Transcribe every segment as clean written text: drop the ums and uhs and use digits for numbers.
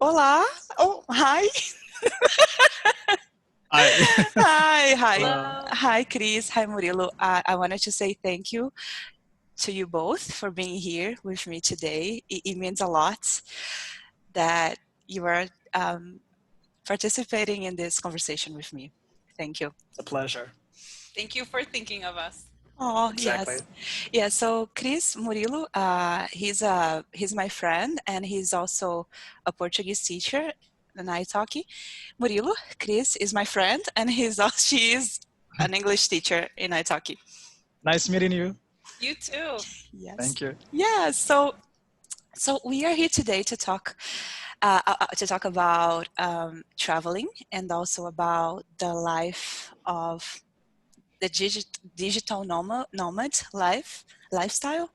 Olá. Oh, hi. Hi. Hi. Hello. Hi, Cris. Hi, Murillo. I wanted to say thank you to you both for being here with me today. It means a lot that you are participating in this conversation with me. Thank you. It's a pleasure. Thank you for thinking of us. Oh, Exactly. yes. Yeah, so Cris Murillo, he's my friend, and he's also a Portuguese teacher in Italki. Murillo, Cris is my friend, and she is an English teacher in Italki. Nice meeting you. You too. Yes. Thank you. Yeah, so we are here today to talk about traveling and also about the life of the digital nomad lifestyle.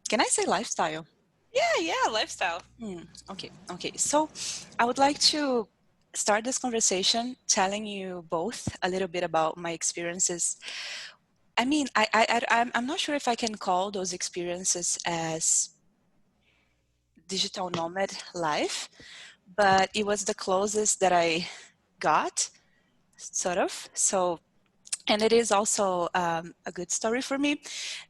Can I say lifestyle? Yeah, lifestyle. Okay. So I would like to start this conversation telling you both a little bit about my experiences. I mean, I'm not sure if I can call those experiences as digital nomad life, but it was the closest that I got, sort of. So, and it is also a good story for me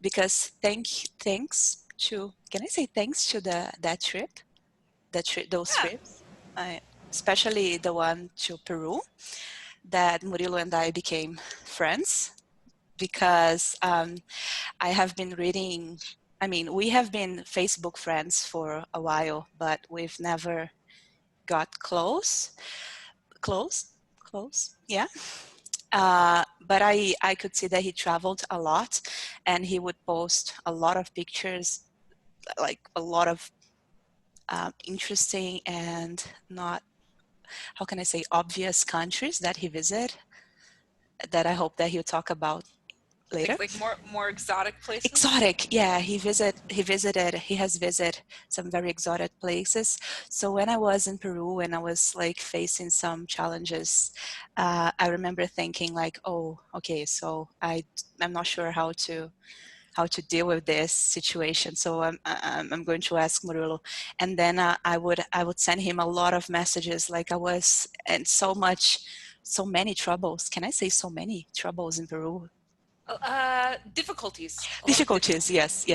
because thanks to, can I say thanks to that trip, those Yeah. trips, especially the one to Peru, that Murillo and I became friends because I have been reading. I mean, we have been Facebook friends for a while, but we've never got close. Yeah. But I could see that he traveled a lot, and he would post a lot of pictures, like a lot of interesting and not, how can I say, obvious countries that he visited, that I hope that he'll talk about later. Like more exotic places. Exotic, yeah. He has visited some very exotic places. So when I was in Peru and I was like facing some challenges, I remember thinking like, oh, okay, so I'm not sure how to deal with this situation. So I'm going to ask Murillo, and then I would send him a lot of messages. Like I was, and so many troubles. Can I say so many troubles in Peru? Difficulties. Difficulties, yes,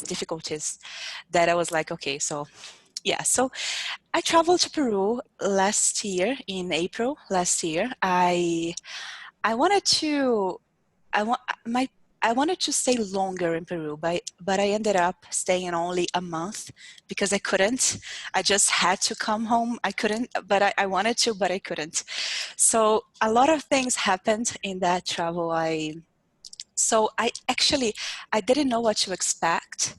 difficulties. That I was like, okay, so yeah. So I traveled to Peru last year in April last year. I wanted to I want my I wanted to stay longer in Peru, but I ended up staying only a month because I couldn't. I just had to come home. I couldn't, but I wanted to, but I couldn't. So a lot of things happened in that travel. So I didn't know what to expect.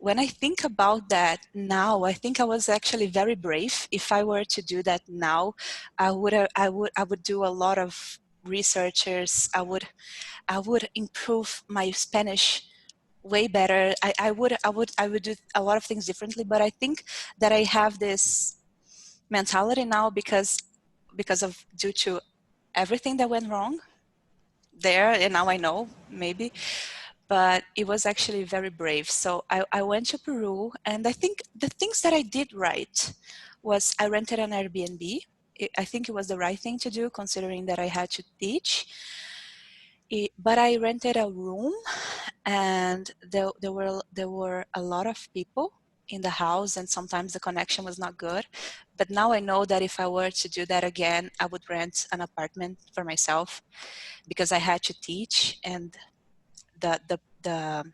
When I think about that now, I think I was actually very brave. If I were to do that now, I would do a lot of researchers. I would improve my Spanish way better. I would do a lot of things differently. But I think that I have this mentality now because of due to everything that went wrong there, and now I know maybe, but it was actually very brave. So I went to Peru, and I think the things that I did right was I rented an Airbnb. I think it was the right thing to do considering that I had to teach. But I rented a room, and there were a lot of people in the house, and sometimes the connection was not good. But now I know that if I were to do that again, I would rent an apartment for myself because I had to teach, and the the the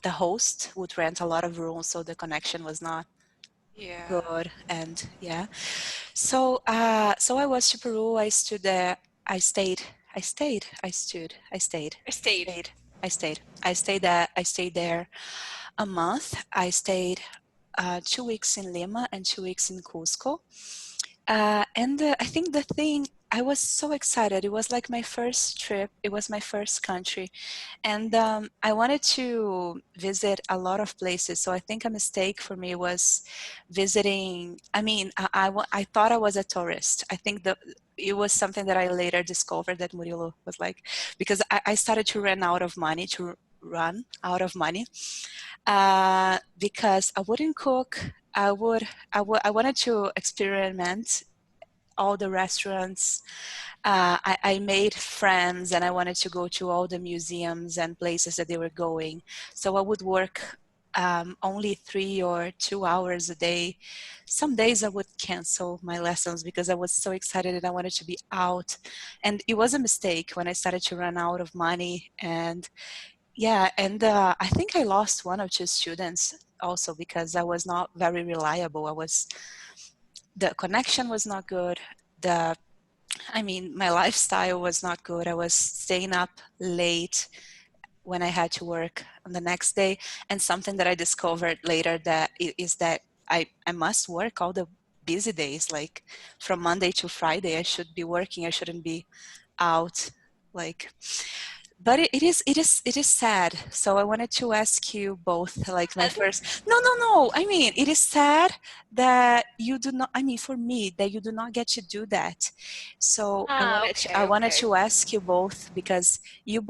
the host would rent a lot of rooms, so the connection was not good. And yeah, so so I was to Peru. I stood there. I stayed. I stayed. I stood. I stayed. I stayed. I stayed. I stayed there a month. I stayed 2 weeks in Lima and 2 weeks in Cusco. I think the thing, I was so excited. It was like my first trip. It was my first country. And I wanted to visit a lot of places. So I think a mistake for me was visiting. I mean, I thought I was a tourist. I think that it was something that I later discovered that Murillo was like, because I started to run out of money, because I wouldn't cook. I would, I wanted to experiment all the restaurants. I made friends and I wanted to go to all the museums and places that they were going. So I would work only 3 or 2 hours a day. Some days I would cancel my lessons because I was so excited and I wanted to be out. And it was a mistake when I started to run out of money. And yeah, and I think I lost 1 or 2 students also because I was not very reliable. The connection was not good. The my lifestyle was not good. I was staying up late when I had to work on the next day. And something that I discovered later is that I must work all the busy days, like from Monday to Friday. I should be working. I shouldn't be out. Like, but it is sad. So I wanted to ask you both, like my Sad? first. No, no, no. It is sad that you do not. For me, that you do not get to do that. So Ah, I okay, wanted okay. to ask you both because you've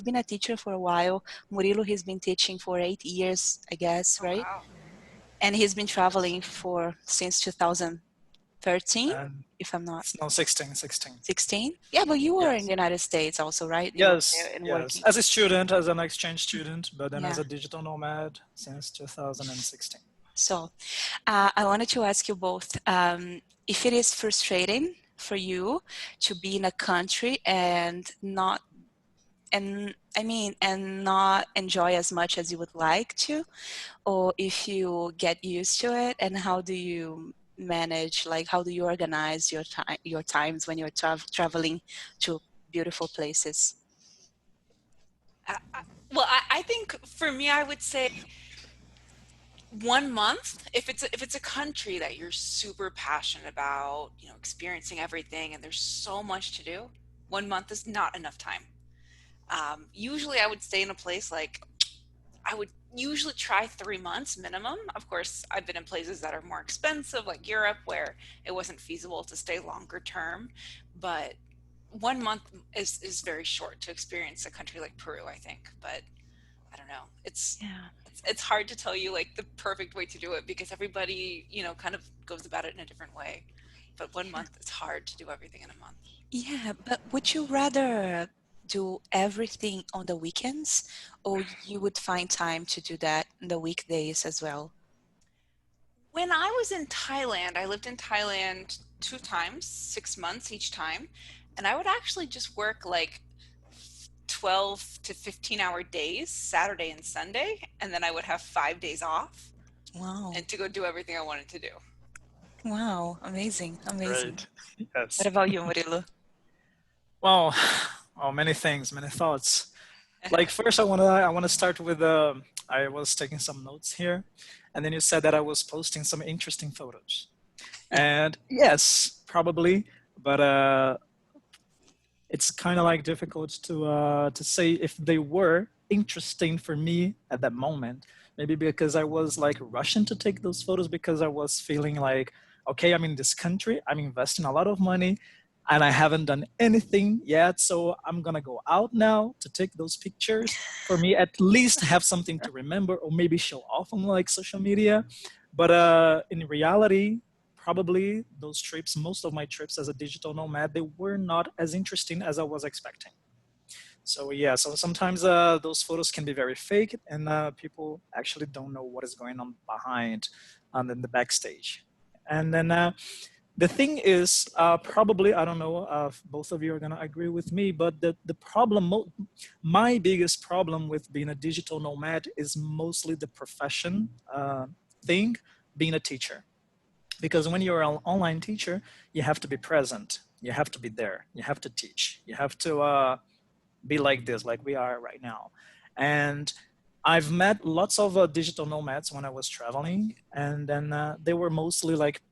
been a teacher for a while. Murillo has been teaching for 8 years, I guess, Oh, right? wow. And he's been traveling for since 2013, And if I'm not it's no 16, 16. 16. Yeah, but you were in Yes. the United States also, right? You were there Yes, and yes. working. As a student, as an exchange student, but then as Yeah. a digital nomad since 2016. So I wanted to ask you both if it is frustrating for you to be in a country and not enjoy as much as you would like to, or if you get used to it, and how do you manage, like how do you organize your times when you're traveling to beautiful places? Well, I think for me, I would say 1 month. If it's a country that you're super passionate about, experiencing everything, and there's so much to do, 1 month is not enough time. Usually, I would stay in a place like I would usually try 3 months minimum. Of course, I've been in places that are more expensive, like Europe, where it wasn't feasible to stay longer term. But 1 month is very short to experience a country like Peru, I think. But I don't know. Yeah. It's hard to tell you like the perfect way to do it because everybody, kind of goes about it in a different way. But 1 month, it's hard to do everything in a month. Yeah, but would you rather do everything on the weekends, or you would find time to do that in the weekdays as well? When I was in Thailand, I lived in Thailand 2 times, 6 months each time, and I would actually just work like 12 to 15-hour days, Saturday and Sunday, and then I would have 5 days off Wow. and to go do everything I wanted to do. Wow. Amazing. Amazing. Great. What Yes. about you, Murilo? Well, oh, many things, many thoughts. Like first, I wanna start with I was taking some notes here, and then you said that I was posting some interesting photos, Yeah. and yes, probably, but it's kind of like difficult to say if they were interesting for me at that moment. Maybe because I was like rushing to take those photos because I was feeling like, okay, I'm in this country, I'm investing a lot of money, and I haven't done anything yet. So I'm gonna go out now to take those pictures for me at least have something to remember or maybe show off on like social media. But in reality, probably those trips, most of my trips as a digital nomad, they were not as interesting as I was expecting. So yeah, so sometimes those photos can be very fake, and people actually don't know what is going on behind, in the backstage. And then the thing is, probably I don't know if both of you are gonna agree with me, but the problem, my biggest problem with being a digital nomad is mostly the profession thing, being a teacher, because when you're an online teacher, you have to be present, you have to be there, you have to teach, you have to be like this, like we are right now. And I've met lots of digital nomads when I was traveling, and then they were mostly like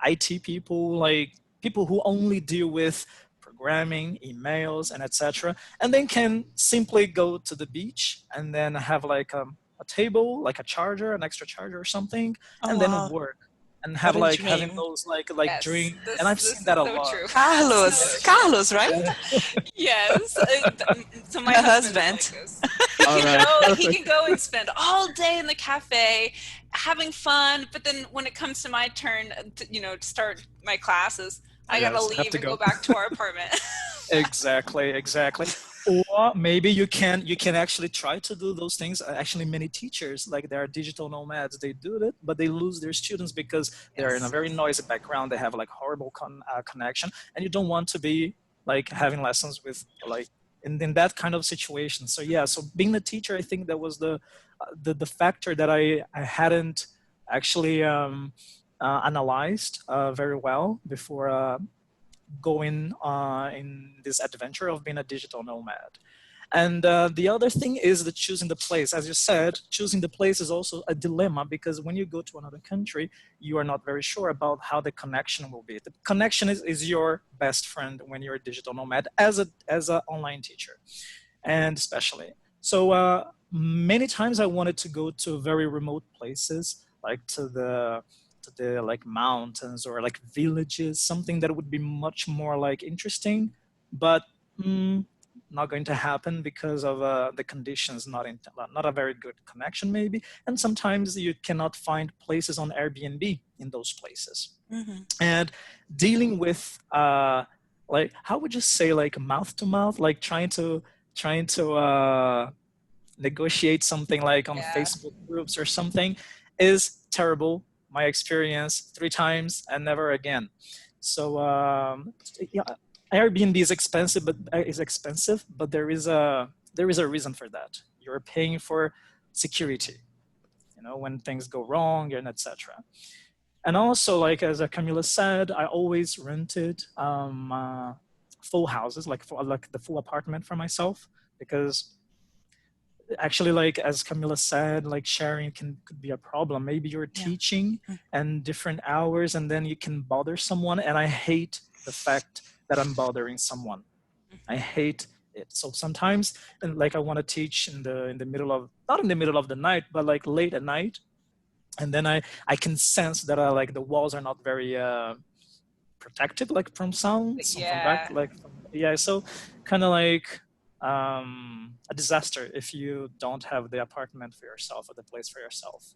IT people, like people who only deal with programming, emails, and etc. And then can simply go to the beach and then have like a table, like a charger, an extra charger or something, Oh, and then wow. work. and have What a like having dream. those like Yes, drink, and this I've seen this is that a so lot. true. Carlos, So true. Carlos, right? Yeah. Yes. So my Her husband is like husband. this. He All can right, go he perfect. can go and spend all day in the cafe having fun, but then when it comes to my turn to start my classes, I got to Yes, have leave to and go go. back to our apartment. Exactly, exactly. Or maybe you can actually try to do those things. Actually, many teachers, like they are digital nomads, they do it, but they lose their students because they are in a Yes. very noisy background. They have like horrible connection, and you don't want to be like having lessons with like in that kind of situation. So yeah, so being a teacher, I think that was the factor that I hadn't actually analyzed very well before going in this adventure of being a digital nomad. And the other thing is the choosing the place. As you said, choosing the place is also a dilemma because when you go to another country, you are not very sure about how the connection will be. The connection is your best friend when you're a digital nomad as a online teacher, and especially. So many times I wanted to go to very remote places, like to the like mountains or like villages, something that would be much more like interesting, but mm, not going to happen because of the conditions, not a very good connection maybe, and sometimes you cannot find places on Airbnb in those places, Hmm. and dealing with like how would you say like mouth to mouth, like trying to negotiate something like on Yeah. Facebook groups or something is terrible. My experience 3 times and never again. So yeah, Airbnb is expensive, but there is a reason for that. You're paying for security, when things go wrong and etc. And also, like as Camila said, I always rented full houses, like the full apartment for myself, because actually, like as Camila said, like sharing could be a problem. Maybe you're Yeah. teaching and different hours, and then you can bother someone. And I hate the fact that I'm bothering someone. I Hmm. hate it. So sometimes, and like I want to teach in the middle of, not in the middle of the night, but like late at night, and then I can sense that like the walls are not very protected, like from sound, some from back, Yeah. like yeah. So kind of like a disaster if you don't have the apartment for yourself or the place for yourself.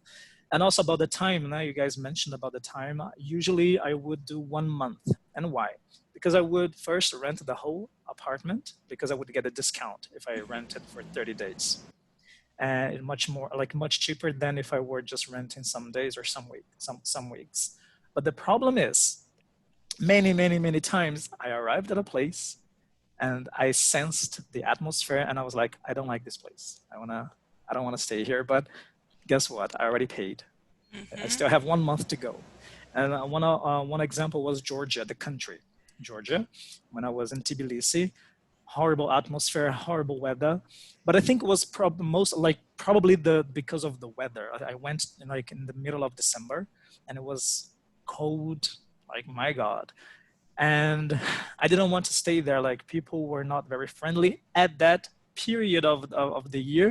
And also about the time. Now you guys mentioned about the time. Usually I would do 1 month, and why? Because I would first rent the whole apartment because I would get a discount if I Hmm. rented for 30 days, and much more, like much cheaper than if I were just renting some days or some weeks. But the problem is, many times I arrived at a place and I sensed the atmosphere and I was like, I don't like this place. I don't wanna stay here. But guess what? I already paid. I Hmm. still have 1 month to go. And one example was Georgia, the country. Georgia, when I was in Tbilisi, horrible atmosphere, horrible weather. But I think it was most like probably the because of the weather. I went like in the middle of December, and it was cold, like my God. And I didn't want to stay there. Like people were not very friendly at that period of the year.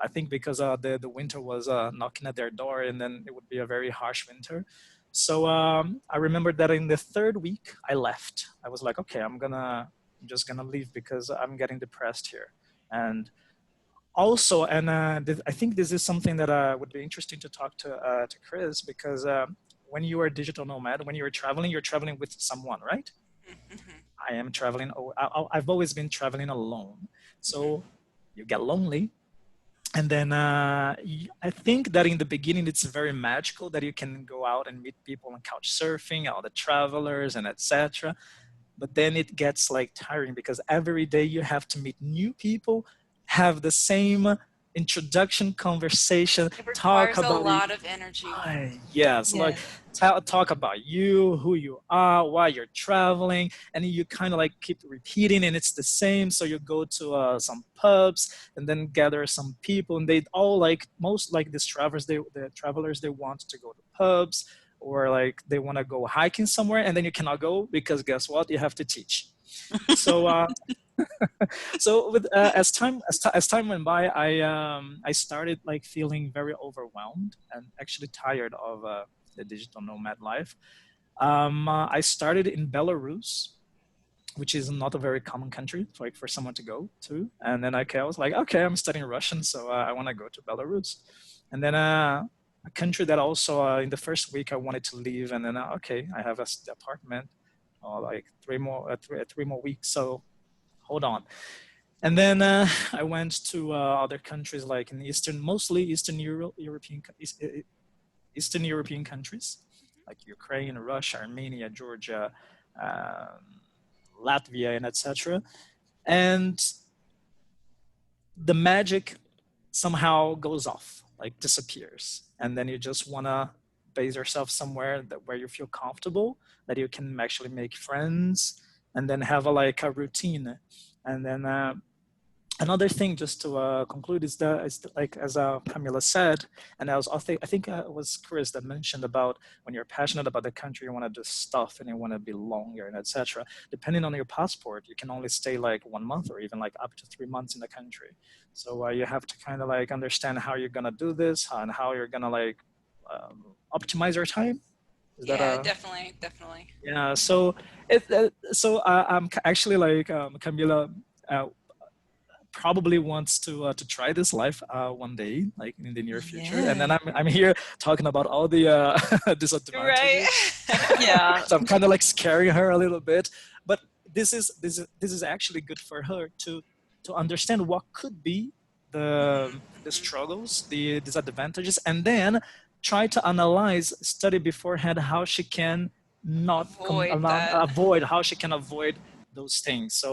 I think because the winter was knocking at their door, and then it would be a very harsh winter. So I remember that in the third week I left. I was like, okay, I'm just gonna leave because I'm getting depressed here. And also, and I think this is something that would be interesting to talk to Chris, because when you are a digital nomad, when you're traveling with someone, right? Hmm. I am traveling. I've always been traveling alone, Hmm. so you get lonely. And then I think that in the beginning it's very magical that you can go out and meet people on couch surfing, all the travelers and etc. But then it gets like tiring because every day you have to meet new people, have the same introduction conversation, It talk requires a about lot of energy. yes, like Yeah. talk about you, who you are, why you're traveling, and you kind of like keep repeating, and it's the same. So you go to some pubs and then gather some people, and they all like most like these travelers, the travelers they want to go to pubs or like they want to go hiking somewhere, and then you cannot go because guess what? You have to teach. So so with as time went by, I started like feeling very overwhelmed and actually tired of the digital nomad life. I started in Belarus, which is not a very common country for someone to go to. And then I was like, okay, I'm studying Russian, so I want to go to Belarus. And then a country that also in the first week I wanted to leave, and then okay, I have the apartment, like three more weeks. So hold on. And then I went to other countries like in mostly Eastern European countries, like Ukraine, Russia, Armenia, Georgia, um, Latvia, and etc. And the magic somehow goes off, like disappears, and then you just wanna base yourself somewhere where you feel comfortable, that you can actually make friends, and then have like a routine, and then another thing just to conclude is like as Camila said, and I think it was Chris that mentioned about when you're passionate about the country, you want to do stuff and you want to be longer and etc. Depending on your passport, you can only stay like 1 month or even like up to 3 months in the country. So you have to kind of like understand how you're gonna do this and how you're gonna like optimize your time. Is that Yeah, a definitely, definitely. yeah? So I'm actually like Camila. Probably wants to try this life one day, like in the near future. And then Yeah. I'm here talking about all the Right. disadvantages. Yeah. So I'm kind of like scaring her a little bit. But this is actually good for her to understand what could be Mhm, the mhm. struggles, the disadvantages, and then try to analyze, study beforehand how she can Avoid that. avoid, how she can avoid those things. So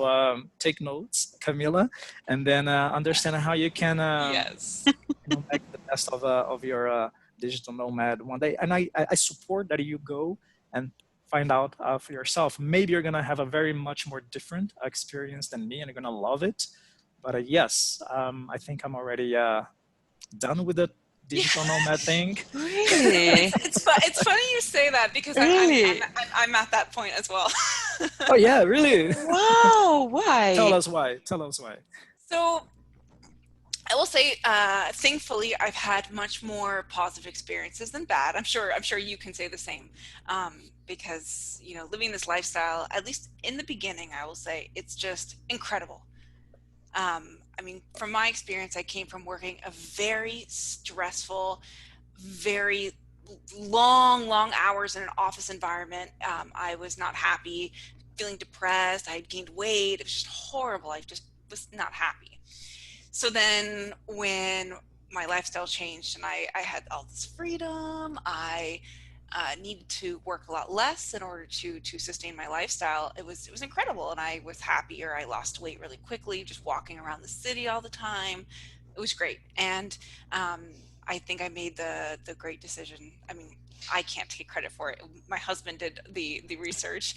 take notes, Camila, and then understand how you can Yes. make the best of your digital nomad one day. And I support that you go and find out for yourself. Maybe you're gonna have a very much more different experience than me, and you're gonna love it. But yes, I think I'm already done with the Yeah. digital nomad thing. Really? It's funny you say that because Really? I'm at that point as well. Oh yeah, really? Wow. Tell Why? us why. Tell us why. So I will say, thankfully, I've had much more positive experiences than bad. I'm sure you can say the same, because living this lifestyle, at least in the beginning, I will say it's just incredible. I mean, from my experience, I came from working a very stressful, very long hours in an office environment. I was not happy, feeling depressed. I had gained weight. It was just horrible. I just was not happy. So then when my lifestyle changed and I had all this freedom, I needed to work a lot less in order to sustain my lifestyle. It was incredible, and I was happier. I lost weight really quickly, just walking around the city all the time. It was great, and I think I made the great decision. I mean, I can't take credit for it. My husband did the research.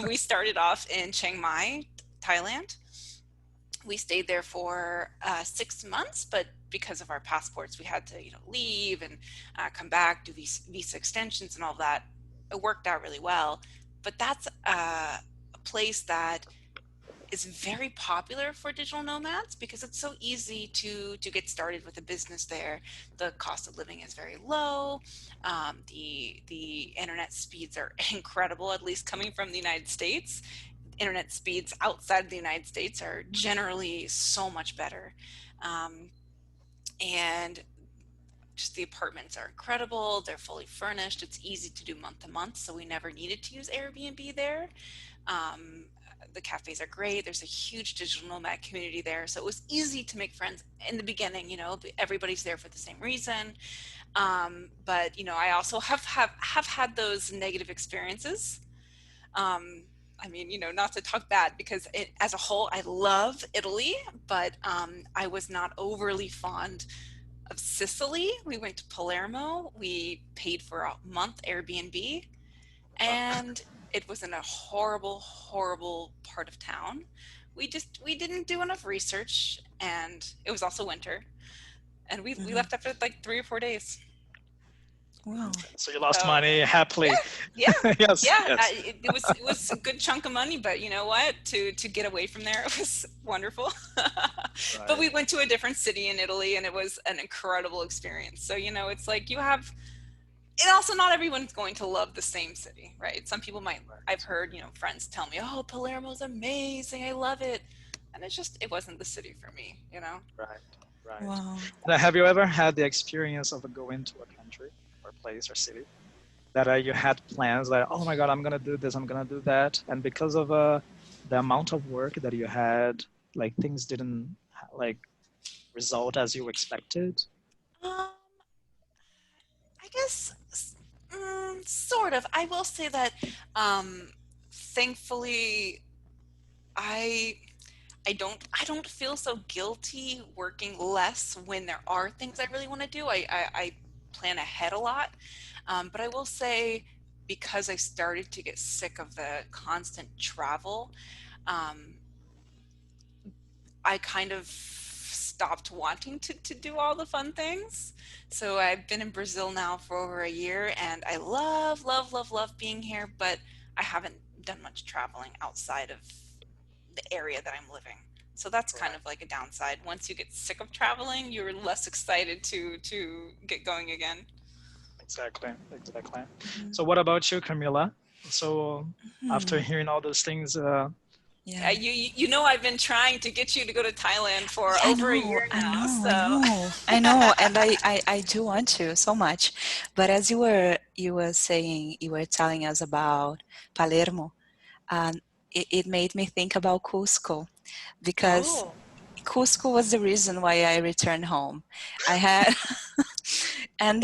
We started off in Chiang Mai, Thailand. We stayed there for 6 months, but because of our passports, we had to leave and come back, do these visa extensions and all of that. It worked out really well, but that's a place that is very popular for digital nomads because it's so easy to get started with a business there. The cost of living is very low. The internet speeds are incredible, at least coming from the United States. Internet speeds outside of the United States are generally so much better. Um, and just the apartments are incredible. They're fully furnished. It's easy to do month to month, so we never needed to use Airbnb there. Um, the cafes are great. There's a huge digital nomad community there, so it was easy to make friends in the beginning. Everybody's there for the same reason. But I also have had those negative experiences. Um, I mean, not to talk bad because as a whole, I love Italy, but I was not overly fond of Sicily. We went to Palermo. We paid for a month Airbnb, and it was in a horrible, horrible part of town. We didn't do enough research, and it was also winter, and we Mhm. left after like 3 or 4 days. Wow. So you lost So money happily. yeah, Yes, yeah, yes. it was a good chunk of money, but you know what? To get away from there, it was wonderful. But Right. we went to a different city in Italy, and it was an incredible experience. So it's like you have and also not everyone's going to love the same city, right? Some people might, I've Right. heard, friends tell me, oh, Palermo's amazing, I love it. And it wasn't the city for me, Right. Right. Wow. Now, have you ever had the experience of going to a country or place or city that you had plans like, oh my God, I'm gonna do this, I'm gonna do that, and because of the amount of work that you had, like things didn't like result as you expected? Um, I guess sort of. I will say that thankfully I I don't feel so guilty working less when there are things I really want to do. I plan ahead a lot. But I will say because I started to get sick of the constant travel, um, I kind of stopped wanting to do all the fun things. So I've been in Brazil now for over a year and I love, love, love, love being here, but I haven't done much traveling outside of the area that I'm living. So that's kind Right. of like a downside. Once you get sick of traveling, you're less excited to get going again. Exactly. Exactly. Mhm. So what about you, Camila? So after Hmm. hearing all those things, Yeah, Yeah. you know I've been trying to get you to go to Thailand for Yeah, I over a know, year I now, know, I so know, I know, and I do want to so much. But as you were saying, you were telling us about Palermo, and it made me think about Cusco because oh, Cusco was the reason why I returned home. I had, and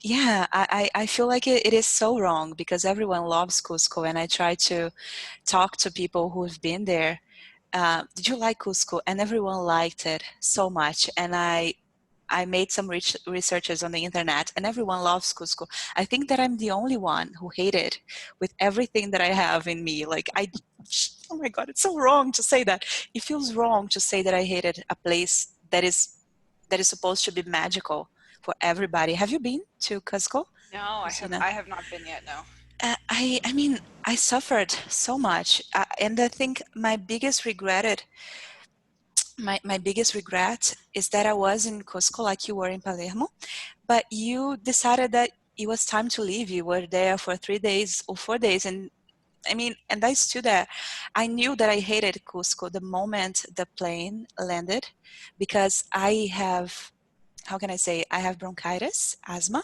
yeah, I feel like it is so wrong because everyone loves Cusco, and I try to talk to people who've been there. Did you like Cusco? And everyone liked it so much. And I made some researches on the internet, and everyone loves Cusco. I think that I'm the only one who hate it with everything that I have in me. Like oh my God, it's so wrong to say that. It feels wrong to say that I hated a place that is supposed to be magical for everybody. Have you been to Cusco, no, Christina? I have not been yet, no. I mean, I suffered so much, and I think my biggest regret is that I was in Cusco like you were in Palermo, but you decided that it was time to leave. You were there for 3 days or 4 days, and I mean, and I stood there. I knew that I hated Cusco the moment the plane landed, because I have, how can I say, I have bronchitis, asthma,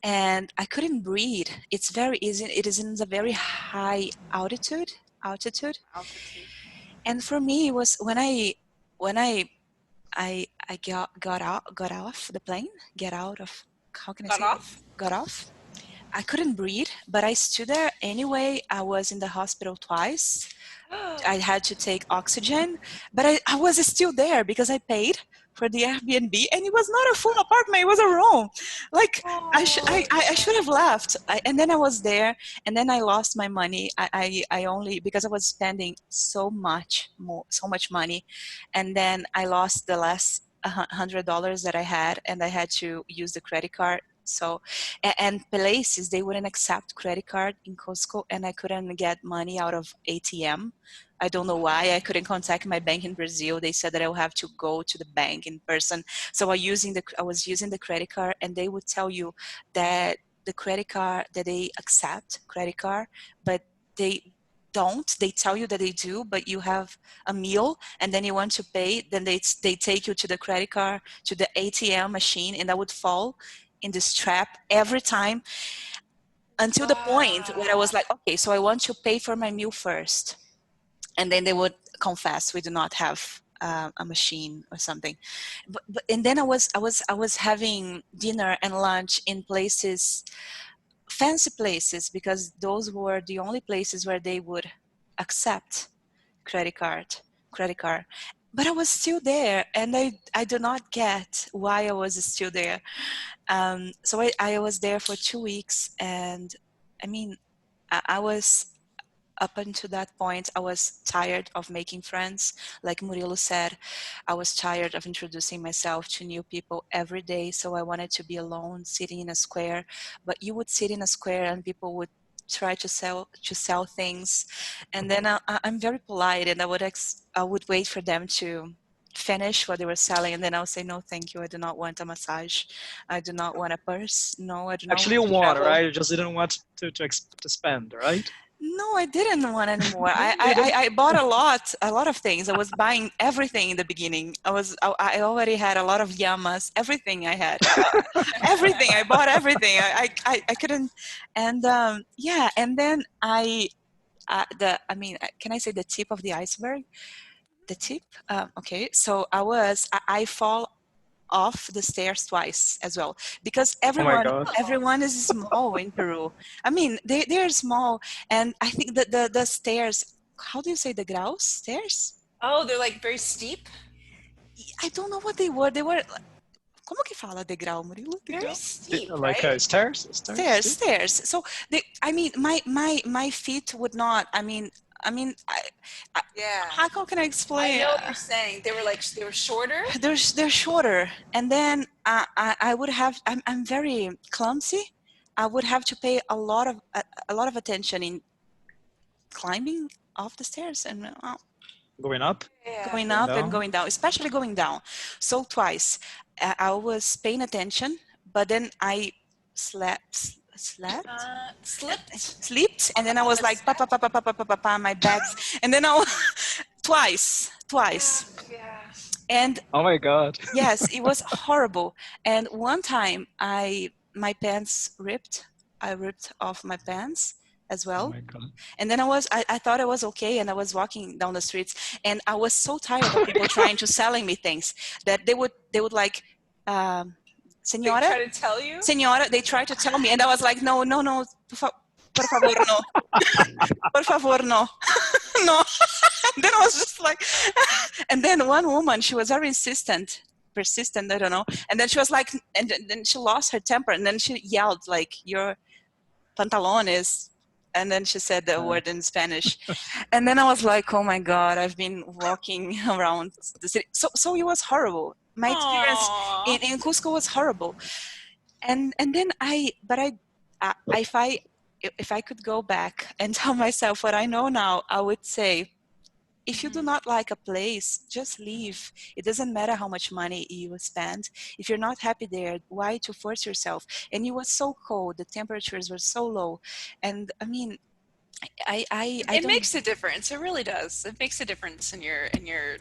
and I couldn't breathe. It's very easy. It is in a very high altitude, Altitude. and for me, it was when I got off the plane, get out of, how can I Got say, off? got off. I couldn't breathe, but I stood there anyway. I was in the hospital twice. I had to take oxygen, but I was still there because I paid for the Airbnb, and it was not a full apartment; it was a room. Like Oh, I should have left, and then I was there, and then I lost my money. I only, because I was spending so much money, and then I lost the last $100 that I had, and I had to use the credit card. So, and places, they wouldn't accept credit card in Costco, and I couldn't get money out of ATM. I don't know why. I couldn't contact my bank in Brazil. They said that I would have to go to the bank in person. So I was using the credit card, and they would tell you that the credit card, that they accept credit card, but they don't. They tell you that they do, but you have a meal and then you want to pay, then they take you to the credit card, to the ATM machine, and I would fall in this trap every time, until the point where I wow. was like, okay, so I want to pay for my meal first, and then they would confess, we do not have a machine or something. But and then I was having dinner and lunch in places, fancy places, because those were the only places where they would accept credit card credit card. But I was still there, and I do not get why I was still there. So I was there for 2 weeks, and I mean, I was, up until that point, I was tired of making friends. Like Murillo said, I was tired of introducing myself to new people every day. So I wanted to be alone, sitting in a square. But you would sit in a square, and people would try to sell things, and then I'm very polite, and I would wait for them finish what they were selling, and then I'll say, no, thank you, I do not want a massage, I do not want a purse, no, I do not Actually, want you to want, travel. right? You just didn't want to spend, right? No, I didn't want anymore. No, I, you I, didn't. I bought a lot of things. I was buying everything in the beginning. I already had a lot of yamas, everything I had, everything. I bought everything. I couldn't, and yeah, and then can I say the tip of the iceberg? The tip? Okay, so I fall off the stairs twice as well, because Oh my God. everyone is small in Peru. I mean, they're small, and I think that the stairs. How do you say the graus? Stairs? Oh, they're like very steep. I don't know what they were. They were. Como que fala degrau, Murilo? Very Degrau? steep, Like right? stairs, steep? Stairs. So I mean, my feet would not. I, Yeah. how can I I explain? know what you're saying. They were shorter. They're shorter, and then I would have. I'm very clumsy. I would have to pay a lot of attention in climbing off the stairs and Going up, Yeah. going going up and down. going down, especially going down. So twice, I was paying attention, but then I slept, Slipped slept, and then I on was the like, pa pa pa pa pa pa pa pa pa, my bags, and then twice, Yeah. and Oh my God. yes, it was horrible. And one time my pants ripped. I ripped off my pants as Oh well. my God. And then I thought I was okay, and I was walking down the streets, and I was so tired of people trying to selling me things that they would like, They senora, try to tell you. senora, they tried to tell me, and I was like, no, no, no, por favor, no, por favor, no, no. Then I was just like, and then one woman, she was very persistent, I don't know. And then she was like, and then she lost her temper, and then she yelled like, your pantalones. And then she said the word in Spanish. And then I was like, oh my God, I've been walking around the city. So it was horrible. My experience Aww. in Cusco was horrible. And then if I could go back and tell myself what I know now, I would say, if you do not like a place, just leave. It doesn't matter how much money you spend. If you're not happy there, why to force yourself? And it was so cold. The temperatures were so low. And I mean, I It don't. makes a difference. It really does. It makes a difference in your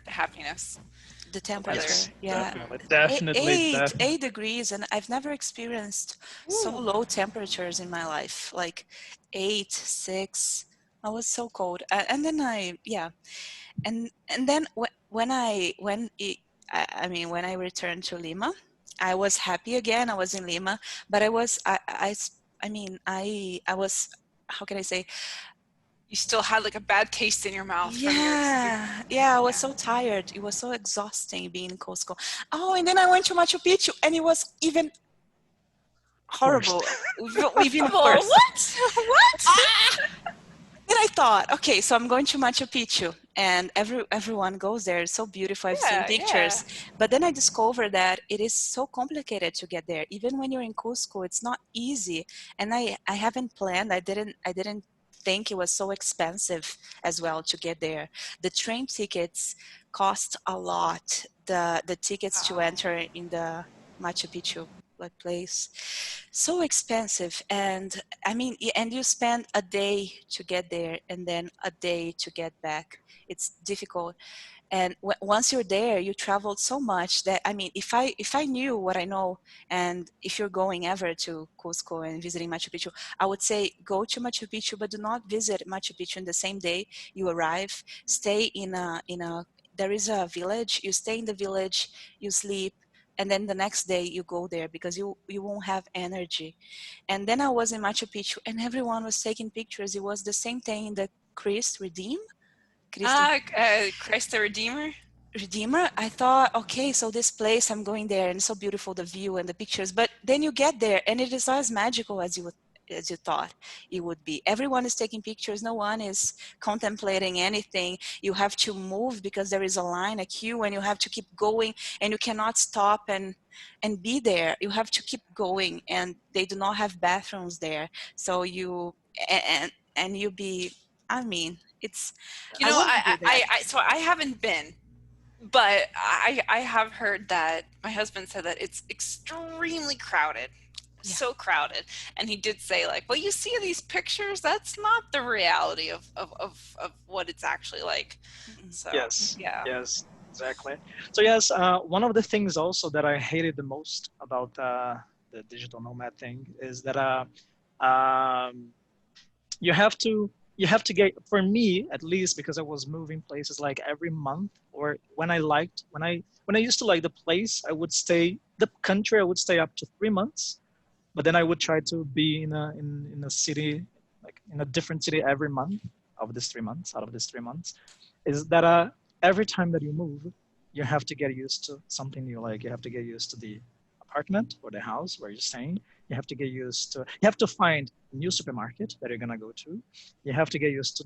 happiness. The Weather. temperature, Yes, yeah. definitely. 8 degrees, and I've never experienced so Ooh. low temperatures in my life. Like 8, 6. I was so cold. And then and then when I returned to Lima, I was happy again. I was in Lima, but I was, how can I say? You still had like a bad taste in your mouth from your Yeah, I was so tired. It was so exhausting being in Cusco. Oh, and then I went to Machu Picchu, and it was even Worst. horrible, even Well, worse. what? What? Then I thought, okay, so I'm going to Machu Picchu, and everyone goes there. It's so beautiful. I've seen Yeah, pictures, but then I discovered that it is so complicated to get there. Even when you're in Cusco, it's not easy. And I haven't planned. I didn't think it was so expensive as well to get there. The train tickets cost a lot. The tickets to enter in the Machu Picchu place, so expensive. And I mean, and you spend a day to get there and then a day to get back. It's difficult. And once you're there, you traveled so much that, I mean, if I knew what I know, and if you're going ever to Cusco and visiting Machu Picchu, I would say go to Machu Picchu, but do not visit Machu Picchu in the same day you arrive. Stay in a there is a village. You stay in the village, you sleep, and then the next day you go there, because you won't have energy. And then I was in Machu Picchu, and everyone was taking pictures. It was the same thing in the Christ Redeem. Christ Christ the Redeemer. Redeemer. I thought, okay, so this place, I'm going there, and it's so beautiful, the view and the pictures. But then you get there, and it is not as magical as you thought it would be. Everyone is taking pictures. No one is contemplating anything. You have to move because there is a line, a queue, and you have to keep going, and you cannot stop and be there. You have to keep going, and they do not have bathrooms there. So and you be. I mean, it's. You I know, wouldn't do that. so I haven't been. But I have heard that my husband said that it's extremely crowded, Yeah. so crowded. And he did say like, well, you see these pictures, that's not the reality of what it's actually like. Mm-mm. So, Yes, yeah. yes, exactly. So yes, one of the things also that I hated the most about the digital nomad thing is that um, you have to get, for me at least, because I was moving places like every month, or when I used to like the place, I would stay the country, I would stay up to 3 months, but then I would try to be in a city, like in a different city every month of these 3 months, out of these 3 months. Is that every time that you move, you have to get used to something new. Like you have to get used to the apartment or the house where you're staying. You have to find a new supermarket that you're gonna go to. You have to get used to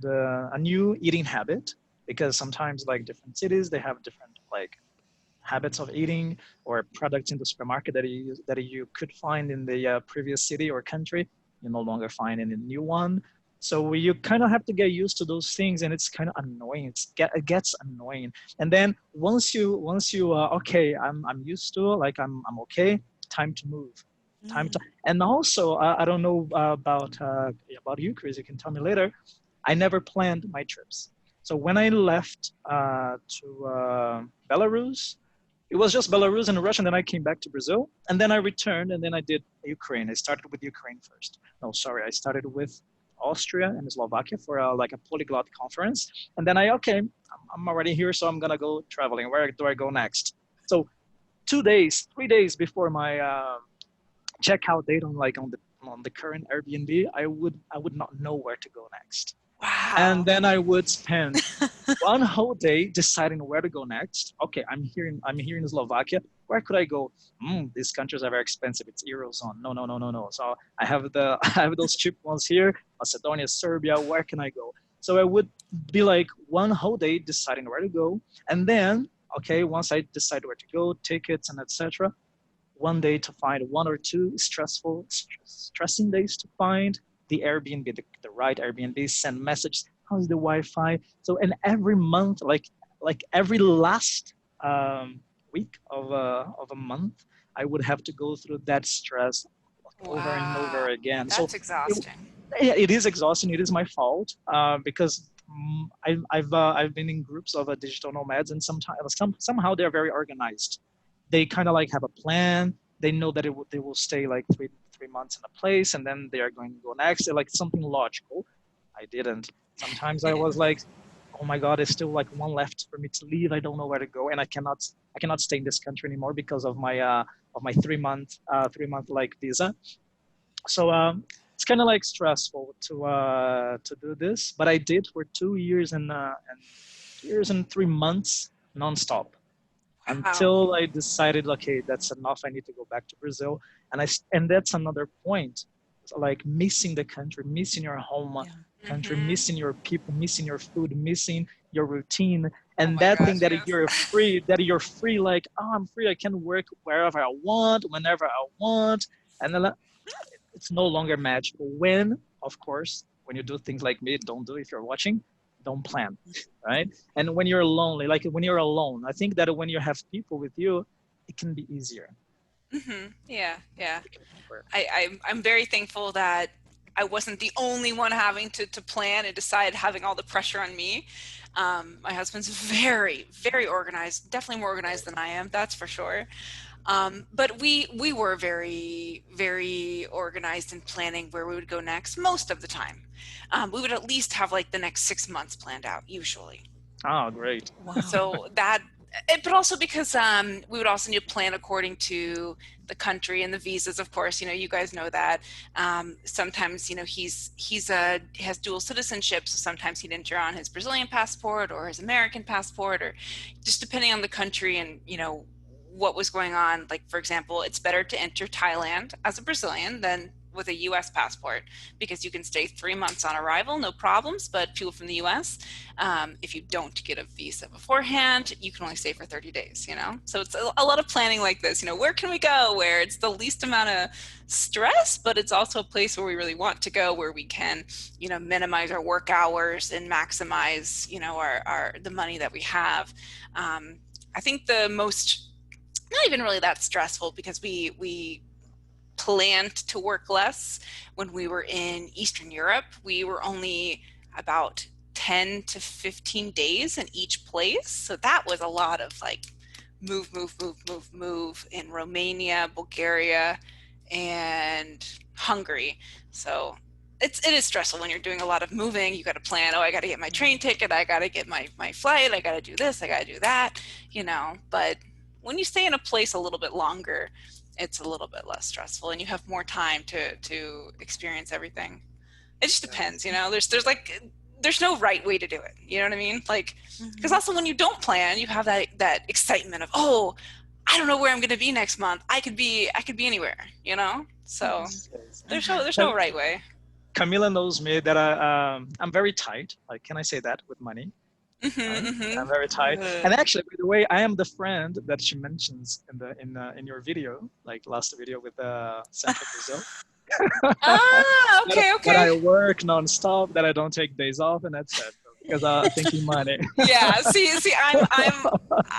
a new eating habit, because sometimes like different cities, they have different like habits of eating, or products in the supermarket that you could find in the previous city or country, you no longer find in the new one. So you kind of have to get used to those things, and it's kind of annoying. It gets annoying. And then once you okay, I'm used to it, like I'm okay. Time to move. Time to. Mm. And also, I don't know about you, Chris. You can tell me later. I never planned my trips. So when I left to Belarus, it was just Belarus and Russia, and then I came back to Brazil, and then I returned, and then I did Ukraine. I started with Ukraine first. No, sorry, I started with Austria and Slovakia for like a polyglot conference, and then I'm already here, so I'm gonna go traveling. Where do I go next? So 2 days, 3 days before my checkout date on the current Airbnb, I would not know where to go next, and Wow. then I would spend one whole day deciding where to go next. Okay, I'm here in Slovakia. Where could I go? These countries are very expensive. It's Eurozone. No, no, no, no, no. So I have I have those cheap ones here. Macedonia, Serbia. Where can I go? So I would be like one whole day deciding where to go, and then okay, once I decide where to go, tickets and etc., one day to find one or two stressing days to find the Airbnb, the right Airbnb, send messages, how's the Wi-Fi? So, and every month, like every last week of a month, I would have to go through that stress over and over Wow. again. So That's it, exhausting. yeah, it is exhausting. It is my fault because I've been in groups of digital nomads, and sometimes somehow they're very organized. They kind of like have a plan. They know that they will stay like 3 months in a place, and then they are going to go next. They're like something logical. I didn't. Sometimes I was like, oh my god, there's still like one left for me to leave. I don't know where to go, and I cannot stay in this country anymore because of my 3 month like visa. So it's kind of like stressful to do this, but I did for 2 years and 2 years and 3 months nonstop, Wow. until I decided, okay, that's enough. I need to go back to Brazil, and that's another point, like missing the country, missing your home Yeah. country, Mm-hmm. missing your people, missing your food, missing your routine, Oh and my that thing gosh, yes. that you're free, like, oh, I'm free, I can work wherever I want, whenever I want, and then it's no longer magical when, of course, when you do things like me, don't do if you're watching, don't plan, right? And when you're lonely, like when you're alone, I think that when you have people with you, it can be easier. Yeah, yeah. It can work. I'm very thankful that I wasn't the only one having to plan and decide, having all the pressure on me. My husband's very, very organized, definitely more organized than I am, that's for sure. But we were very, very organized in planning where we would go next most of the time. We would at least have like the next 6 months planned out, usually. Oh, great. Wow. So that, but also because we would also need to plan according to the country and the visas. Of course, you guys know that. Sometimes, has dual citizenship, so sometimes he'd enter on his Brazilian passport or his American passport, or just depending on the country and what was going on. Like, for example, it's better to enter Thailand as a Brazilian than with a US passport, because you can stay 3 months on arrival, no problems. But people from the US, if you don't get a visa beforehand, you can only stay for 30 days. So it's a lot of planning like this. Where can we go where it's the least amount of stress, but it's also a place where we really want to go, where we can, minimize our work hours and maximize, the money that we have. I think the most, not even really that stressful, because we planned to work less when we were in Eastern Europe. We were only about 10 to 15 days in each place. So that was a lot of like move in Romania, Bulgaria, and Hungary. So it is stressful when you're doing a lot of moving. You got to plan, oh, I got to get my train ticket, I got to get my flight, I got to do this, I got to do that, But when you stay in a place a little bit longer, it's a little bit less stressful, and you have more time to experience everything. It just depends, there's no right way to do it. You know what I mean? Like, because also when you don't plan, you have that excitement of, oh, I don't know where I'm going to be next month. I could be anywhere, So there's no right way. Camila knows me that I'm very tight. Like, can I say that with money? I'm very tight. And actually, by the way, I am the friend that she mentions in your video, like last video with Central Brazil. Okay. That I work nonstop, that I don't take days off, and that's it. Because I'm thinking money. Yeah. See,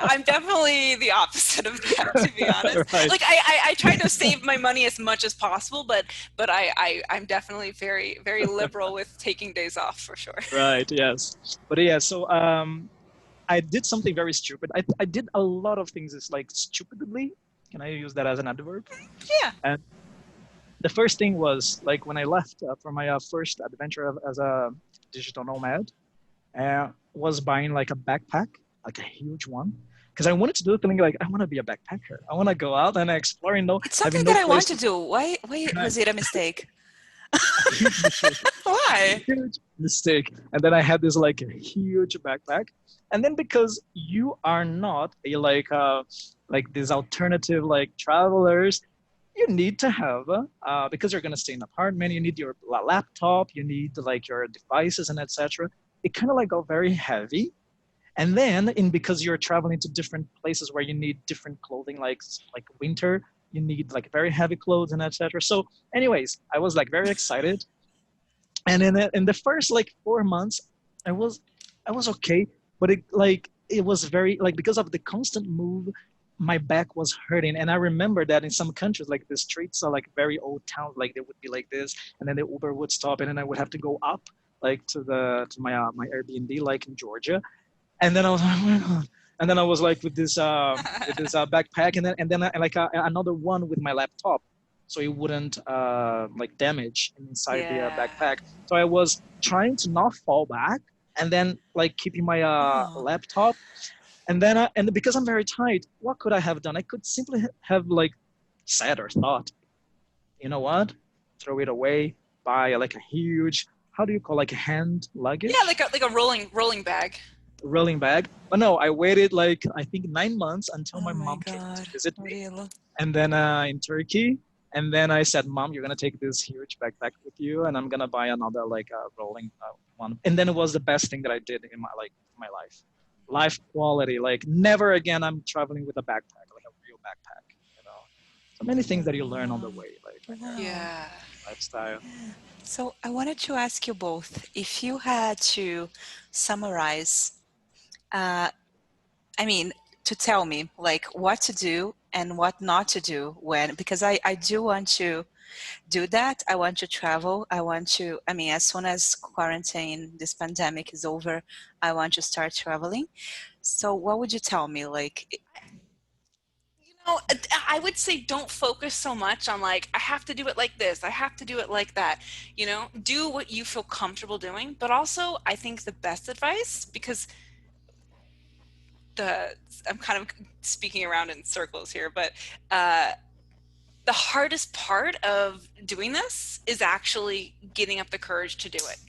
I'm definitely the opposite of that, to be honest. Right. Like I try to save my money as much as possible, but I'm definitely very, very liberal with taking days off, for sure. Right. Yes. But yeah. So I did something very stupid. I did a lot of things. It's like stupidly. Can I use that as an adverb? Yeah. And the first thing was like when I left for my first adventure as a digital nomad. Was buying like a backpack, like a huge one, because I wanted to do the thing like I want to be a backpacker. I want to go out and exploring. It's something that I want to do. Why was it a mistake? Why? Huge mistake. And then I had this like a huge backpack, and then because you are not a like these alternative like travelers, you need to have because you're gonna stay in an apartment. You need your laptop. You need like your devices and etc. It kind of like got very heavy. And then because you're traveling to different places where you need different clothing, like winter, you need like very heavy clothes and etc. So anyways, I was like very excited. And in the first like 4 months, I was okay, but it was very like, because of the constant move, my back was hurting. And I remember that in some countries, like the streets are like very old towns, like they would be like this, and then the Uber would stop, and then I would have to go up like to my Airbnb, like in Georgia. And then I was like, oh my God. And then I was like with this backpack, and then another one with my laptop, so it wouldn't like damage inside the backpack. So I was trying to not fall back, and then like keeping my laptop. And then and because I'm very tight, what could I have done? I could simply have like said or thought, you know what? Throw it away, buy like a huge, how do you call, like a hand luggage? Yeah, like a rolling bag. Rolling bag. But no, I waited like I think 9 months until my mom came to visit me. Murillo. And then in Turkey. And then I said, Mom, you're gonna take this huge backpack with you, and I'm gonna buy another like rolling one. And then it was the best thing that I did in my life. Life quality. Like never again I'm traveling with a backpack, like a real backpack. So many things that you learn on the way, like lifestyle. So I wanted to ask you both, if you had to summarize, to tell me like what to do and what not to do because I do want to do that. I want to travel. As soon as quarantine, this pandemic is over, I want to start traveling. So what would you tell me? Like, I would say don't focus so much on like, I have to do it like this, I have to do it like that. Do what you feel comfortable doing. But also, I think the best advice, because I'm kind of speaking around in circles here, but the hardest part of doing this is actually getting up the courage to do it,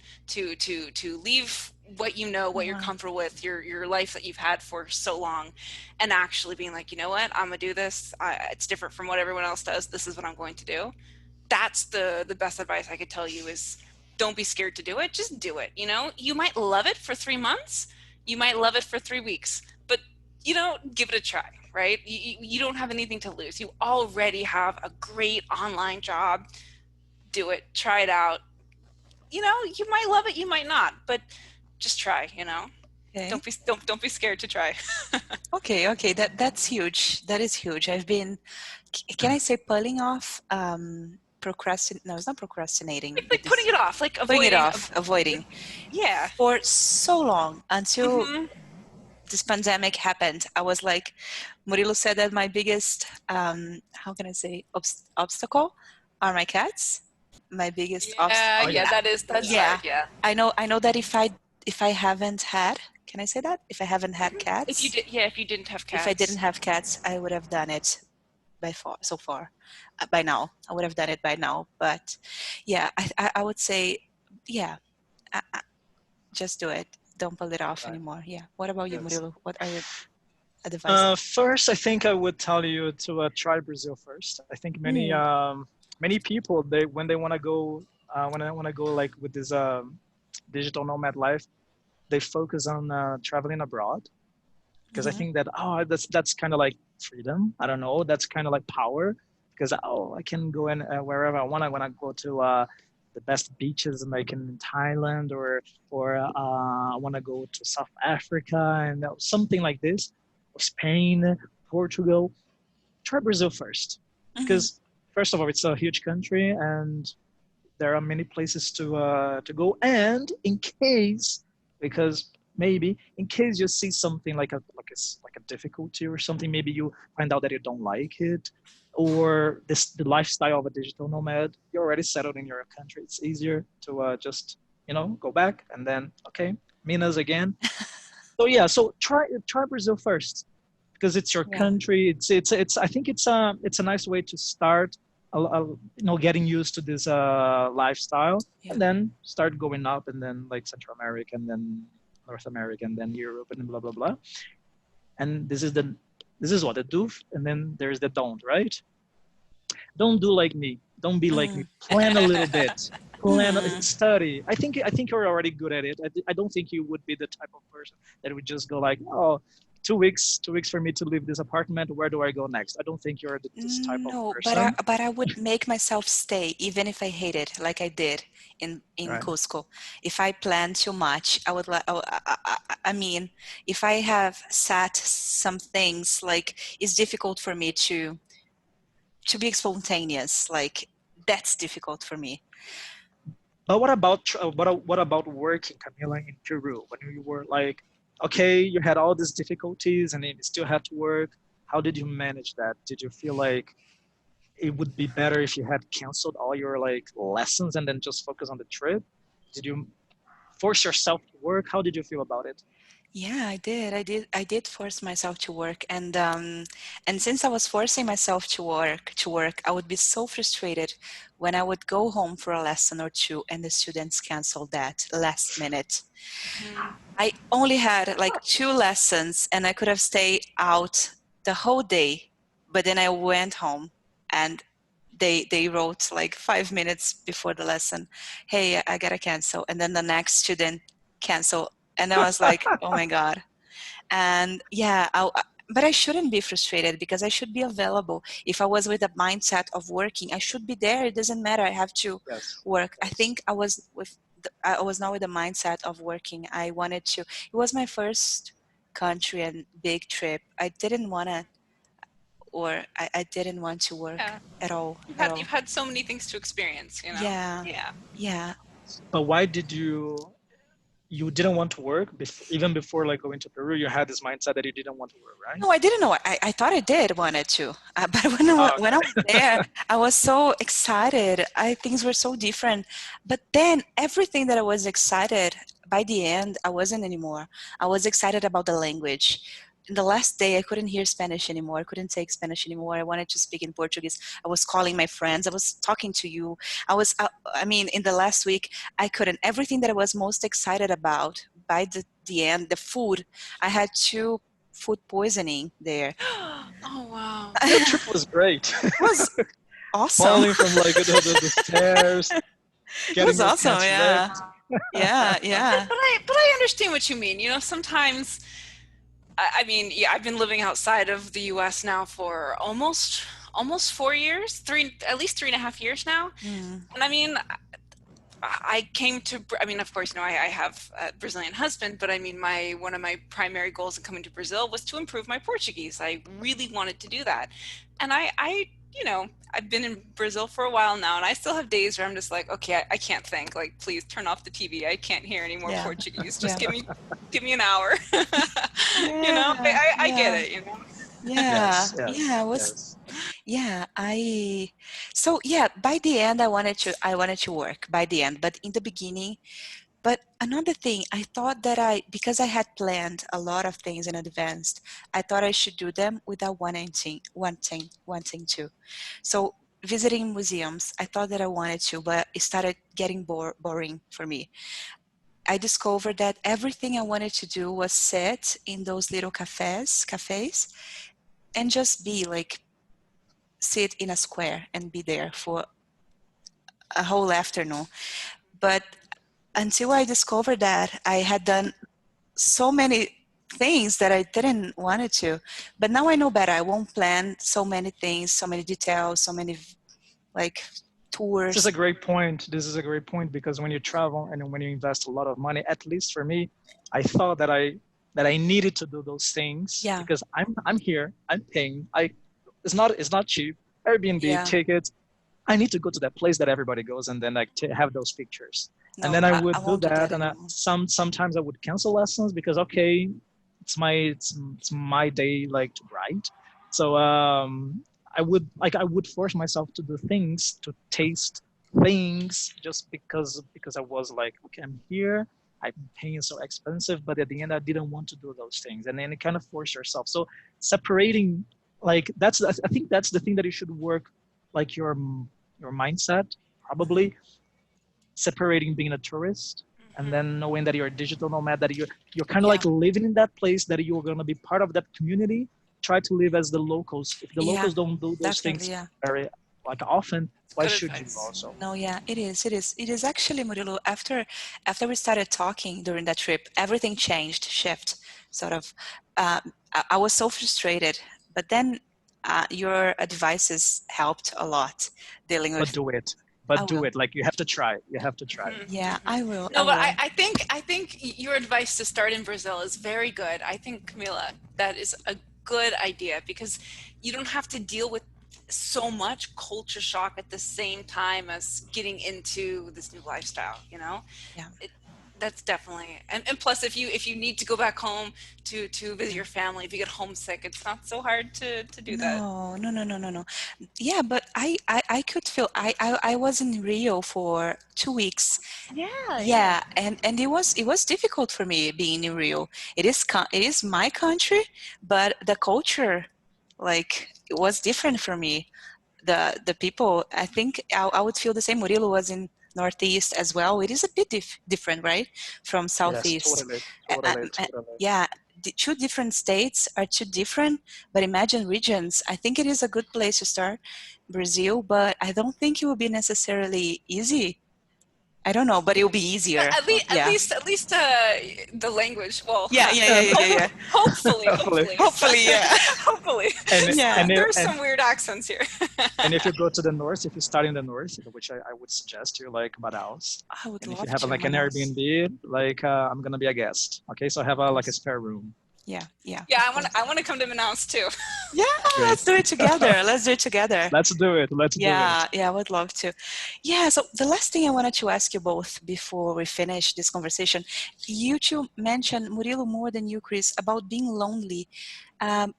to leave what what you're comfortable with, your life that you've had for so long, and actually being like, you know what, I'm gonna do this. It's different from what everyone else does. This is what I'm going to do. That's the best advice I could tell you, is don't be scared to do it. Just do it. You might love it for 3 months. You might love it for 3 weeks, but give it a try, right? You don't have anything to lose. You already have a great online job. Do it. Try it out. You might love it, you might not, but just try, Okay. Don't be scared to try. Okay. That's huge. That is huge. I've been, can I say, pulling off, no, it's not procrastinating, but Like putting this it off, like putting it avoiding. off, avoiding Yeah. for so long until Hmm. this pandemic happened. I was like, Murillo said that my biggest, how can I say, obstacle are my cats. My biggest Yeah, Oh yeah, yeah. that's yeah, hard. Yeah. I know that if I haven't had, can I say that? If I haven't had cats, If you didn't have if I didn't cats. have cats, I would have done it so far, by now. I would have done it by now. But yeah, I would say, yeah, just do it. Don't pull it off Right. anymore. Yeah. What about you, Yes. Murilo? What are your advice? First, I think I would tell you to try Brazil first. I think Mm. many people, they when they want to go when they want to go like with this digital nomad life, they focus on traveling abroad, because I Hmm. think that, oh, that's kind of like freedom. I don't know. That's kind of like power, because, oh, I can go in wherever I want. I want to go to the best beaches like in Thailand, or I want to go to South Africa and something like this, or Spain, Portugal. Try Brazil first, Hmm. because first of all, it's a huge country and there are many places to go. And in case, because maybe in case you see something like a difficulty or something, maybe you find out that you don't like it, or the lifestyle of a digital nomad, you're already settled in your country. It's easier to just go back and then, okay, Minas again. So yeah, so try Brazil first, because it's your Yeah. country. It's I think it's a nice way to start, getting used to this lifestyle, Yeah. and then start going up, and then like Central America, and then North America, and then Europe, and blah blah blah. And this is what the do, and then there's the don't, right? Don't do like me. Don't be like me. Mm. Plan a little bit. Plan, Mm. study. I think you're already good at it. I don't think you would be the type of person that would just go like, oh, 2 weeks for me to leave this apartment. Where do I go next? I don't think you're this type of No, person. but I would make myself stay even if I hate it, like I did in Right. Cusco. If I plan too much, I would like. I mean, if I have sat some things, like it's difficult for me to be spontaneous. Like that's difficult for me. But what about working, Camila, in Peru, when you were like, okay, you had all these difficulties and you still had to work. How did you manage that? Did you feel like it would be better if you had canceled all your like lessons and then just focus on the trip? Did you force yourself to work? How did you feel about it? Yeah, I did. I did force myself to work, and since I was forcing myself to work, I would be so frustrated when I would go home for a lesson or two, and the students canceled that last minute. Hmm. I only had like two lessons, and I could have stayed out the whole day, but then I went home, and they wrote like 5 minutes before the lesson, "Hey, I gotta cancel," and then the next student cancel, and I was like, "Oh my God." And yeah, but I shouldn't be frustrated because I should be available. If I was with a mindset of working, I should be there. It doesn't matter. I have to Yes. work. I Yes. think I was not with the mindset of working. I wanted to. It was my first country and big trip. I didn't want to, or I didn't want to work Yeah. at all. You've At had you've all. had so many things to experience, you know? Yeah, Yeah. yeah. But why did you didn't want to work before, even before like going to Peru? You had this mindset that you didn't want to work, right? No, I didn't know. I thought I did wanted to, but Oh, when I was there, okay. I was so excited. Things were so different. But then everything that I was excited, by the end, I wasn't anymore. I was excited about the language. In the last day, I couldn't hear Spanish anymore. I couldn't take Spanish anymore. I wanted to speak in Portuguese. I was calling my friends. I was talking to you. I mean, in the last week, I couldn't. Everything that I was most excited about, by the end, the food, I had two food poisoning there. Oh wow. Your It trip was great. was awesome. Falling from like the stairs, It getting was your awesome. pants Yeah. ripped. Yeah. Yeah. But I understand what you mean. You know, sometimes I mean, yeah, I've been living outside of the US now for almost 4 years, at least 3.5 years now. Mm. And I mean, I came to, I mean, of course, I have a Brazilian husband, but I mean, one of my primary goals in coming to Brazil was to improve my Portuguese. I really wanted to do that. And I've been in Brazil for a while now, and I still have days where I'm just like, okay, I can't think. Like, please turn off the TV. I can't hear any more Yeah. Portuguese. Just Yeah. give me an hour. Yeah. I get Yeah. it. Yeah. Yes, Yeah. yes, It was. yes. Yeah. So yeah. By the end, I wanted to work. By the end, but in the beginning. But another thing, I thought that because I had planned a lot of things in advance, I thought I should do them without wanting to. So visiting museums, I thought that I wanted to, but it started getting boring for me. I discovered that everything I wanted to do was sit in those little cafes, and just be like, sit in a square and be there for a whole afternoon. But until I discovered that, I had done so many things that I didn't want it to. But now I know better. I won't plan so many things, so many details, so many like This is a tours. great point. This is a great point because when you travel and when you invest a lot of money, at least for me, I thought that I needed to do those things Yeah, because I'm here, I'm paying. It's not cheap. Airbnb yeah. tickets. I need to go to that place that everybody goes and then like to have those pictures. And then No, I I would do won't do that, that and anymore. sometimes I would cancel lessons because okay, it's my day like to write. So I would force myself to do things, to taste things, just because I was like, okay, I'm here, I'm paying so expensive, but at the end I didn't want to do those things, and then it kind of force yourself. So separating, like I think that's the thing that you should work, like your mindset, probably separating being a tourist and Hmm. then knowing that you're a digital nomad, that you're kind of Yeah, like living in that place, that you're going to be part of that community. Try to live as the locals. If the yeah, locals don't do those definitely. things Yeah. very like often, It's why good should you advice. also? No, yeah, it is. It is. It is actually, Murillo, after we started talking during that trip, everything sort of. I was so frustrated, but then your advices helped a lot dealing But with. do it. I But do will. it. Like you have to try. You have to try. Hmm. Yeah, Hmm. I will. I No, but will. I think your advice to start in Brazil is very good. I think, Camila, that is a good idea because you don't have to deal with so much culture shock at the same time as getting into this new lifestyle. Yeah, It, that's definitely, and plus if you need to go back home to visit yeah. your family, if you get homesick, it's not so hard to do that. No, no, no, no, no, no. Yeah, but I could feel I was in Rio for 2 weeks. Yeah, yeah. Yeah, and it was difficult for me being in Rio. It is my country, but the culture, like, it was different for me. The people, I think I would feel the same. Murillo was in Northeast as well. It is a bit different, right, from Yes, Southeast. totally, Uh, uh, totally, uh, totally. yeah, the two different states are two different, but imagine regions. I think it is a good place to start, Brazil, but I don't think it will be necessarily easy. I don't know, but it will be But easier. at least, at Yeah. least, at least, the language. Well, Yeah, yeah, yeah, And yeah, yeah, yeah. hopefully, hopefully, hopefully, Hopefully, yeah. hopefully. and Yeah. and There's and some weird accents here. and if you go to the north, if you start in the north, which I would suggest you, like Manaus, I would and if you love have to, like an Manaus. Airbnb, like I'm gonna be a guest. Okay, so I have Of like a course. spare room. Yeah, yeah, Yeah, of I want to. course. I want to come to Manaus too. Yeah, Great. let's do it together. Let's do it together. Let's do it. Let's do it. Yeah, yeah, I would love to. Yeah, so the last thing I wanted to ask you both before we finish this conversation, you two mentioned, Murilo, more than you, Chris, about being lonely. Um,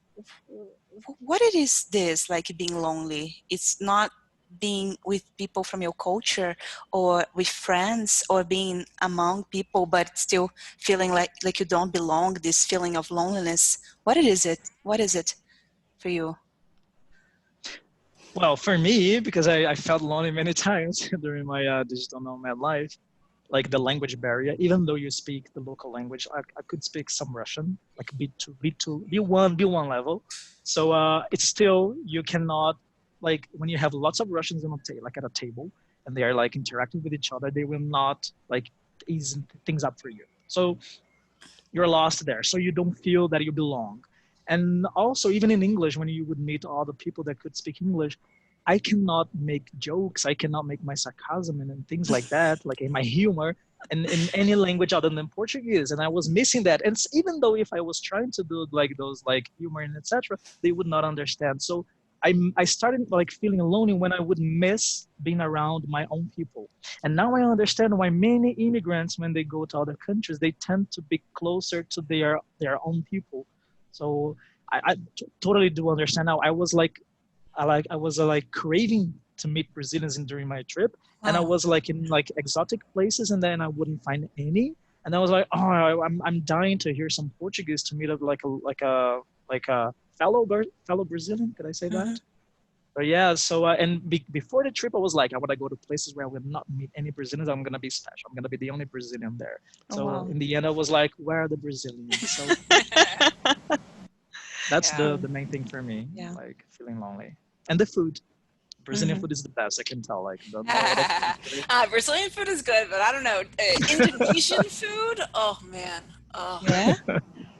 what it is this, like being lonely? It's not being with people from your culture or with friends or being among people, but still feeling like you don't belong, this feeling of loneliness. What it is it? What is it for you? Well, for me, because I felt lonely many times during my digital nomad life, like the language barrier, even though you speak the local language, I could speak some Russian, like B2, B2, B1, B1 level. So it's still, you cannot, like when you have lots of Russians on a like at a table and they are like interacting with each other, they will not like ease things up for you. So you're lost there. So you don't feel that you belong. And also, even in English, when you would meet all the people that could speak English, I cannot make jokes. I cannot make my sarcasm and things like that, like in my humor, in any language other than Portuguese. And I was missing that. And even though if I was trying to do like those like humor and etc., they would not understand. So I started like feeling lonely when I would miss being around my own people. And now I understand why many immigrants, when they go to other countries, they tend to be closer to their own people. So I totally do understand now. I was like craving to meet Brazilians during my trip, and I Oh, was like in like exotic places, and then I wouldn't find any, and I was like, oh, I'm dying to hear some Portuguese to meet up like a fellow Brazilian. Could I say mhm. that? But yeah, so and before the trip, I was like, I want to go to places where I will not meet any Brazilians. I'm gonna be special. I'm gonna be the only Brazilian there. Oh, So wow. in the end, I was like, where are the Brazilians? So that's Yeah. the main thing for me, Yeah. like feeling lonely, and the food. Brazilian Mhm. food is the best. I can tell. Like the other foods, Brazilian food is good, but I don't know. Indonesian food? Oh man. Oh, Yeah?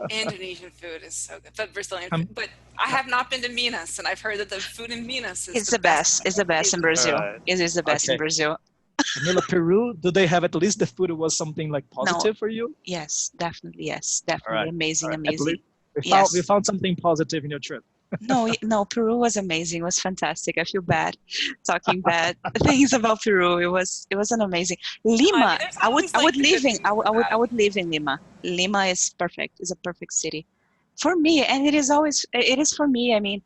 Indonesian food is so good. But Brazilian food. um, But I have not been to Minas, and I've heard that the food in Minas is It's the the best. best. It's the best in Brazil. uh, It is the best in okay, Brazil. Camila, Peru. Do they have at least the food was something like No, positive for you? yes, definitely. Yes, All definitely. right, all Amazing, right. At amazing. least we Yes. found something positive in your trip. No, no, Peru was amazing. It was fantastic. I feel bad talking bad things about Peru. It was an amazing. I mean, Lima, there's I always would like the live good in things and the I bad. would live in Lima. Lima is perfect. It's a perfect city for me, and it is for me. I mean,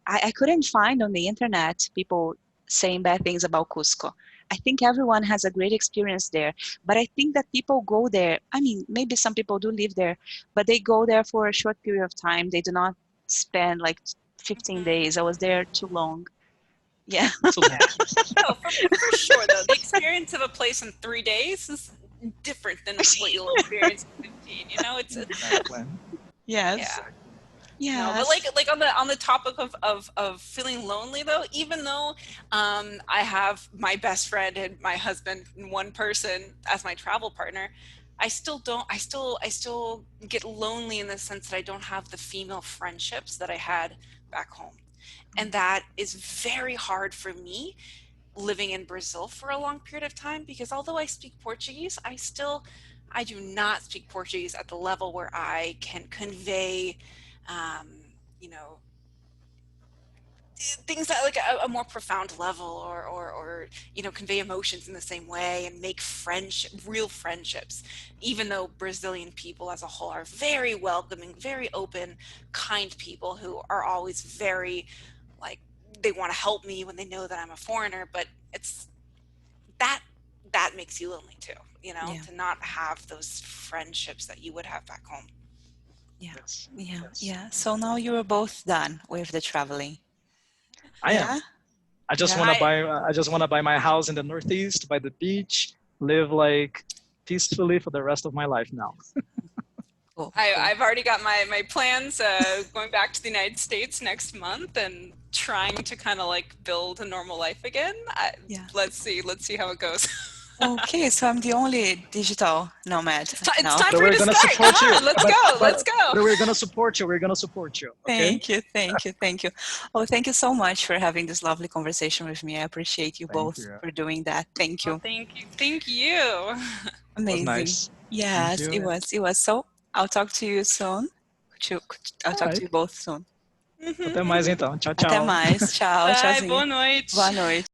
I couldn't find on the internet people saying bad things about Cusco. I think everyone has a great experience there, but I think that people go there. I mean, maybe some people do live there, but they go there for a short period of time. They do not spend like 15 Mhm. days. I was there too long. Yeah. Too long. Yeah. No, for sure though. The experience of a place in 3 days is different than what you'll experience in 15. You know, it's Exactly. Yes. yeah. Exactly. No, but Yes. like on the topic of feeling lonely though, even though I have my best friend and my husband and one person as my travel partner, I still don't I still get lonely in the sense that I don't have the female friendships that I had back home. And that is very hard for me living in Brazil for a long period of time because although I speak Portuguese, I do not speak Portuguese at the level where I can convey um, you know, things at like a more profound level or convey emotions in the same way and make real friendships, even though Brazilian people as a whole are very welcoming, very open, kind people who are always very like they want to help me when they know that I'm a foreigner, but it's that that makes you lonely too, Yeah. to not have those friendships that you would have back home. Yeah. Yes. Yeah. Yes. Yeah. So now you're both done with the traveling. I am. Yeah. I just Yeah. want to I buy. I just want to buy my house in the Northeast by the beach. Live like peacefully for the rest of my life now. Cool. I, Cool. I've already got my plans going back to the United States next month and trying to kind of like build a normal life again. Yeah. Let's see how it goes. Okay, so I'm the only digital nomad It's now. time But for you we're to gonna start. Come support you. on, let's go, let's go. But we're gonna support you. We're gonna support you. Okay. Thank you, thank you, thank you. Oh, thank you so much for having this lovely conversation with me. I appreciate you Thank both you. for doing that. Thank Well, you. thank you. It was Amazing. nice. Thank Yes, it you. was. It was. So I'll talk to you soon. I'll All talk to right. you both soon. Até mais então. Tchau, Até tchau. mais. Tchau, Bye, tchauzinho. boa Boa noite. noite.